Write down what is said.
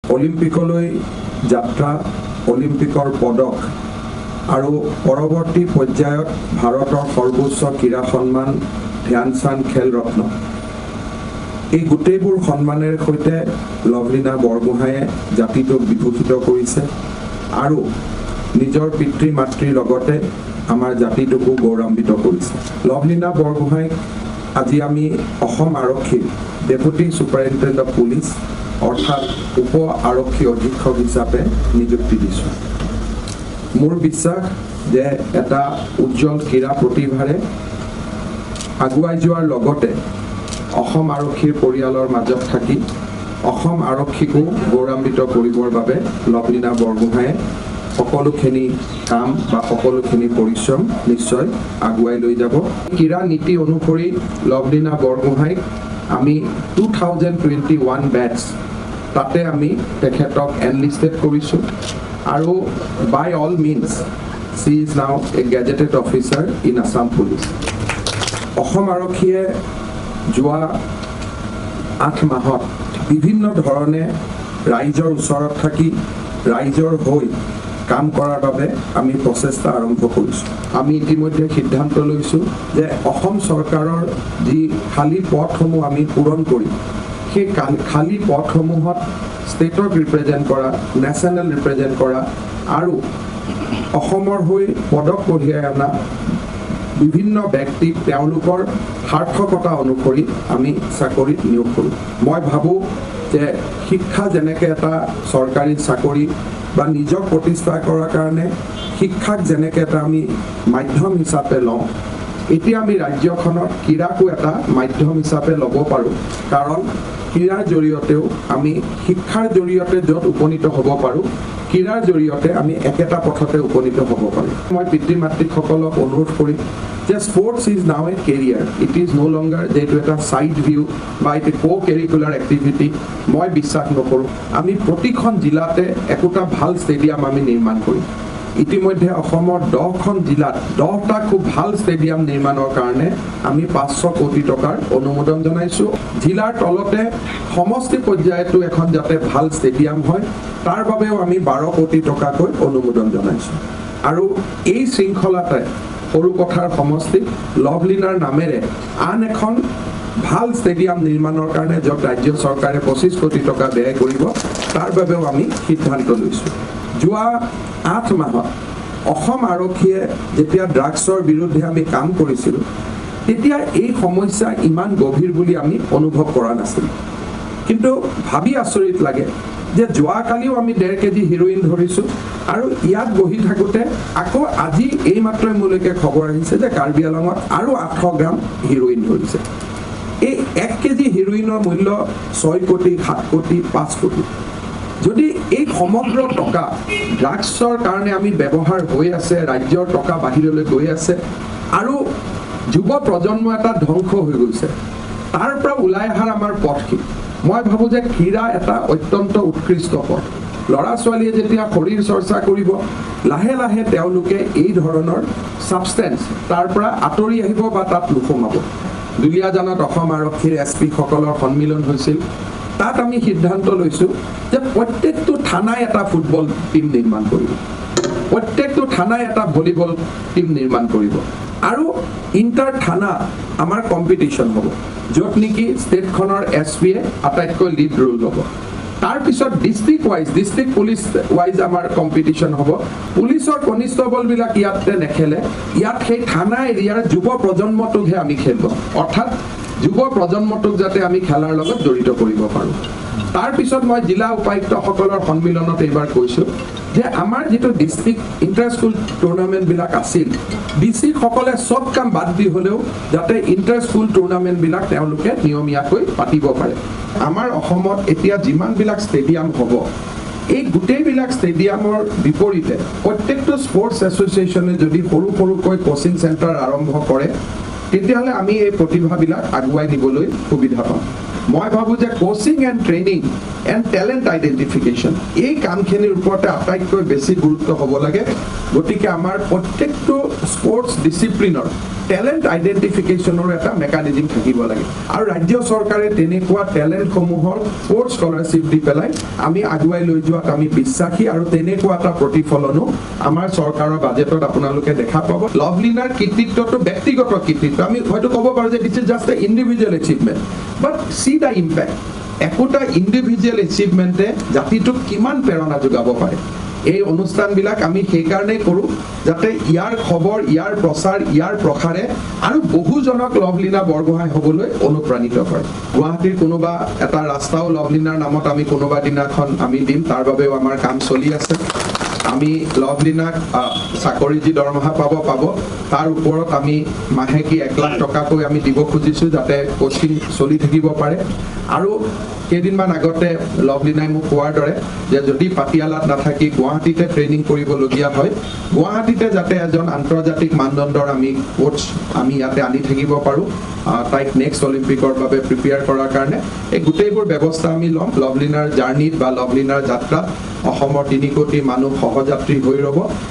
অলিম্পিকলৈ যাত্ৰা অলিম্পিকৰ পদক আৰু পৰৱৰ্তী পৰ্যায়ত ভাৰতৰ সৰ্বোচ্চ ক্ৰীড়া সন্মান ধ্যানচাঁদ খেল ৰত্ন এই গোটেইবোৰ সন্মানেৰে সৈতে লভলীনা বৰগোহাঁয়ে জাতিটোক বিভূষিত কৰিছে আৰু নিজৰ পিতৃ মাতৃৰ লগতে আমাৰ জাতিটোকো গৌৰৱান্বিত কৰিছে। লভলীনা বৰগোহাঁইক আজি আমি অসম আৰক্ষীৰ ডেপুটি সুপাৰিনটেণ্ডেণ্ট অফ পুলিচ অৰ্থাৎ উপ আৰক্ষী অধীক্ষক হিচাপে নিযুক্তি দিছোঁ। মোৰ বিশ্বাস যে এটা উজ্জ্বল ক্ৰীড়া প্ৰতিভাৰে আগুৱাই যোৱাৰ লগতে অসম আৰক্ষীৰ পৰিয়ালৰ মাজত থাকি অসম আৰক্ষীকো গৌৰৱান্বিত কৰিবৰ বাবে লভলীনা বৰগোহাঁয়ে সকলোখিনি কাম বা সকলোখিনি পৰিশ্ৰম নিশ্চয় আগুৱাই লৈ যাব। ক্ৰীড়া নীতি অনুসৰি লভলীনা বৰগোহাঁইক আমি 2021 বেটছ তাতে আমি তেখেতক এনলিষ্টেড কৰিছোঁ আৰু by all means she is now a gazetted officer in Assam police. অসম আৰক্ষীয়ে যোৱা 8 মাহত বিভিন্ন ধৰণে ৰাইজৰ ওচৰত থাকি ৰাইজৰ হৈ কাম কৰাৰ বাবে আমি প্ৰচেষ্টা আৰম্ভ কৰিছোঁ। আমি ইতিমধ্যে সিদ্ধান্ত লৈছোঁ যে অসম চৰকাৰৰ যি খালী পদসমূহ আমি পূৰণ কৰি সেই খালী পদসমূহত ষ্টেটক ৰিপ্ৰেজেণ্ট কৰা, নেশ্যনেল ৰিপ্ৰেজেণ্ট কৰা আৰু অসমৰ হৈ পদক কঢ়িয়াই অনা বিভিন্ন ব্যক্তিক তেওঁলোকৰ সাৰ্থকতা অনুসৰি আমি চাকৰিত নিয়োগ কৰোঁ। মই ভাবোঁ যে শিক্ষা যেনেকৈ এটা চৰকাৰী চাকৰি বা নিজক প্ৰতিষ্ঠা কৰাৰ কাৰণে শিক্ষাক যেনেকৈ এটা আমি মাধ্যম হিচাপে লওঁ, এতিয়া আমি ৰাজ্যখনত ক্ৰীড়াকো এটা মাধ্যম হিচাপে ল'ব পাৰোঁ। কাৰণ ক্ৰীড়াৰ জৰিয়তেও আমি শিক্ষাৰ জৰিয়তে য'ত উপনীত হ'ব পাৰোঁ, ক্ৰীড়াৰ জৰিয়তে আমি একেটা পথতে উপনীত হ'ব পাৰোঁ। মই পিতৃ মাতৃসকলক অনুৰোধ কৰিম যে sports is now a career, it is no' longer যে এইটো এটা ছাইড ভিউ বা এইটো ক' এক্টিভিটি মই বিশ্বাস নকৰোঁ। আমি প্ৰতিখন জিলাতে একোটা ভাল ষ্টেডিয়াম আমি নিৰ্মাণ কৰিম। ইতিমধ্যে অসমৰ 10খন জিলাত 10টা খুব ভাল ষ্টেডিয়াম নিৰ্মাণৰ কাৰণে আমি 500 কোটি টকাৰ অনুমোদন জনাইছোঁ। জিলাৰ তলতে সমষ্টি পৰ্যায়তো এখন যাতে ভাল ষ্টেডিয়াম হয় তাৰ বাবেও আমি 12 কোটি টকাকৈ অনুমোদন জনাইছোঁ। আৰু এই শৃংখলাতে সৰুপথাৰ সমষ্টিত লভলীনাৰ নামেৰে আন এখন ভাল ষ্টেডিয়াম নিৰ্মাণৰ কাৰণে য'ত ৰাজ্য চৰকাৰে 25 কোটি টকা ব্যয় কৰিব তাৰ বাবেও আমি সিদ্ধান্ত লৈছোঁ। যোৱা 8 মাহত অসম আৰক্ষীয়ে যেতিয়া ড্ৰাগছৰ বিৰুদ্ধে আমি কাম কৰিছিলোঁ তেতিয়া এই সমস্যা ইমান গভীৰ বুলি আমি অনুভৱ কৰা নাছিলোঁ। কিন্তু ভাবি আচৰিত লাগে যে যোৱাকালিও আমি 1.5 কেজি হিৰ'ইন ধৰিছোঁ আৰু ইয়াত বহি থাকোঁতে আকৌ আজি এইমাত্ৰ মোলৈকে খবৰ আহিছে যে কাৰ্বি আংলঙত আৰু 800 গ্ৰাম হিৰ'ইন ধৰিছে। এই 1 কেজি হিৰ'ইনৰ মূল্য 6 কোটি, 7 কোটি, 5 কোটি। যদি এই সমগ্ৰ টকা ড্ৰাগছৰ কাৰণে আমি ব্যৱহাৰ হৈ আছে, ৰাজ্যৰ টকা বাহিৰলৈ গৈ আছে আৰু যুৱ প্ৰজন্ম এটা ধ্বংস হৈ গৈছে, তাৰ পৰা ওলাই অহাৰ আমাৰ পথ কি? মই ভাবোঁ যে ক্ৰীড়া এটা অত্যন্ত উৎকৃষ্ট পথ। ল'ৰা ছোৱালীয়ে যেতিয়া শৰীৰ চৰ্চা কৰিব লাহে লাহে তেওঁলোকে এই ধৰণৰ ছাবষ্টেঞ্চ তাৰ পৰা আঁতৰি আহিব বা তাত নোসোমাব। দুলীয়াজানত অসম আৰক্ষীৰ SP সকলৰ সন্মিলন হৈছিল। তাত আমি সিদ্ধান্ত লৈছোঁ যে প্ৰত্যেকটো থানাই এটা ফুটবল টীম নিৰ্মাণ কৰিব, প্ৰত্যেকটো থানাই এটা ভলীবল টীম নিৰ্মাণ কৰিব আৰু ইণ্টাৰ থানা আমাৰ কম্পিটিশ্যন হ'ব, য'ত নেকি ষ্টেটখনৰ SPয়ে আটাইতকৈ লিড ৰোল ল'ব। তাৰপিছত ডিষ্ট্ৰিক্ট পুলিচ ৱাইজ আমাৰ কম্পিটিশ্যন হ'ব। পুলিচৰ কনিষ্টবলবিলাক ইয়াতে নেখেলে, ইয়াত সেই থানা এৰিয়াৰ যুৱ প্ৰজন্মটোকহে আমি খেলিব, অৰ্থাৎ যুৱ প্ৰজন্মটোক যাতে আমি খেলাৰ লগত জড়িত কৰিব পাৰোঁ। তাৰপিছত মই জিলা উপায়ুক্তসকলৰ সন্মিলনত এইবাৰ কৈছোঁ যে আমাৰ যিটো ডিষ্ট্ৰিক্ট ইণ্টাৰ স্কুল টুৰ্ণামেণ্টবিলাক আছিল, DC-সকলে চব কাম বাদ দি হ'লেও যাতে ইণ্টাৰ স্কুল টুৰ্ণামেণ্টবিলাক তেওঁলোকে নিয়মীয়াকৈ পাতিব পাৰে। আমাৰ অসমত এতিয়া যিমানবিলাক ষ্টেডিয়াম হ'ব, এই গোটেইবিলাক ষ্টেডিয়ামৰ বিপৰীতে প্ৰত্যেকটো স্পৰ্টছ এছ'চিয়েশ্যনে যদি সৰু সৰুকৈ কোচিং চেণ্টাৰ আৰম্ভ কৰে তেতিয়াহ'লে আমি এই প্ৰতিভাবিলাক আগুৱাই নিবলৈ সুবিধা পাম। মই ভাবোঁ যে coaching and training and talent identification এই কামখিনিৰ ওপৰতে আটাইতকৈ বেছি গুৰুত্ব হ'ব লাগে। গতিকে আমাৰ প্ৰত্যেকটো স্পৰ্টছ ডিচিপ্লিনৰ টেলেণ্ট আইডেণ্টিফিকেশ্যনৰ এটা মেকানিজিম থাকিব লাগে আৰু ৰাজ্য চৰকাৰে তেনেকুৱা টেলেণ্টসমূহৰ স্পৰ্টছ স্কলাৰশ্বিপ দি পেলাই আমি আগুৱাই লৈ যোৱাত আমি বিশ্বাসী আৰু তেনেকুৱা এটা প্ৰতিফলনো আমাৰ চৰকাৰৰ বাজেটত আপোনালোকে দেখা পাব। লভলীনাৰ কৃতিত্বটো ব্যক্তিগত কৃতিত্ব, আমি হয়তো ক'ব পাৰোঁ যে this is just A individual achievement, but C the impact. একোটা ইণ্ডিভিজুৱেল এচিভমেণ্টে জাতিটোক কিমান প্ৰেৰণা যোগাব পাৰে। এই অনুষ্ঠানবিলাক আমি সেইকাৰণেই কৰোঁ যাতে ইয়াৰ খবৰ, ইয়াৰ প্ৰচাৰ, ইয়াৰ প্ৰসাৰে আৰু বহুজনক লভলীনা বৰগোহাঁই হ'বলৈ অনুপ্ৰাণিত কৰে। গুৱাহাটীৰ কোনোবা এটা ৰাস্তাও লভলীনাৰ নামত আমি কোনোবা দিনাখন আমি দিম, তাৰ বাবেও আমাৰ কাম চলি আছে। আমি লভলীনাক চাকৰি যি দৰমহা পাব তাৰ ওপৰত আমি মাহেকী 1 লাখ টকাকৈ আমি দিব খুজিছোঁ যাতে কোচিং চলি থাকিব পাৰে। আৰু কেইদিনমান আগতে লভলীনাই মোক কোৱাৰ দৰে যে যদি পাটিয়ালাত নাথাকি গুৱাহাটীতে ট্ৰেইনিং কৰিবলগীয়া হয়, গুৱাহাটীতে যাতে এজন আন্তৰ্জাতিক মানদণ্ডৰ আমি কোচ আমি ইয়াতে আনি থাকিব পাৰোঁ তাইক নেক্সট অলিম্পিকৰ বাবে প্ৰিপেয়াৰ কৰাৰ কাৰণে। এই গোটেইবোৰ ব্যৱস্থা আমি ল'ম। লভলীনাৰ জাৰ্ণিত বা লভলীনাৰ যাত্ৰাত অসমৰ 3 কোটি মানুহ সহযাত্ৰী হৈ ৰ'ব।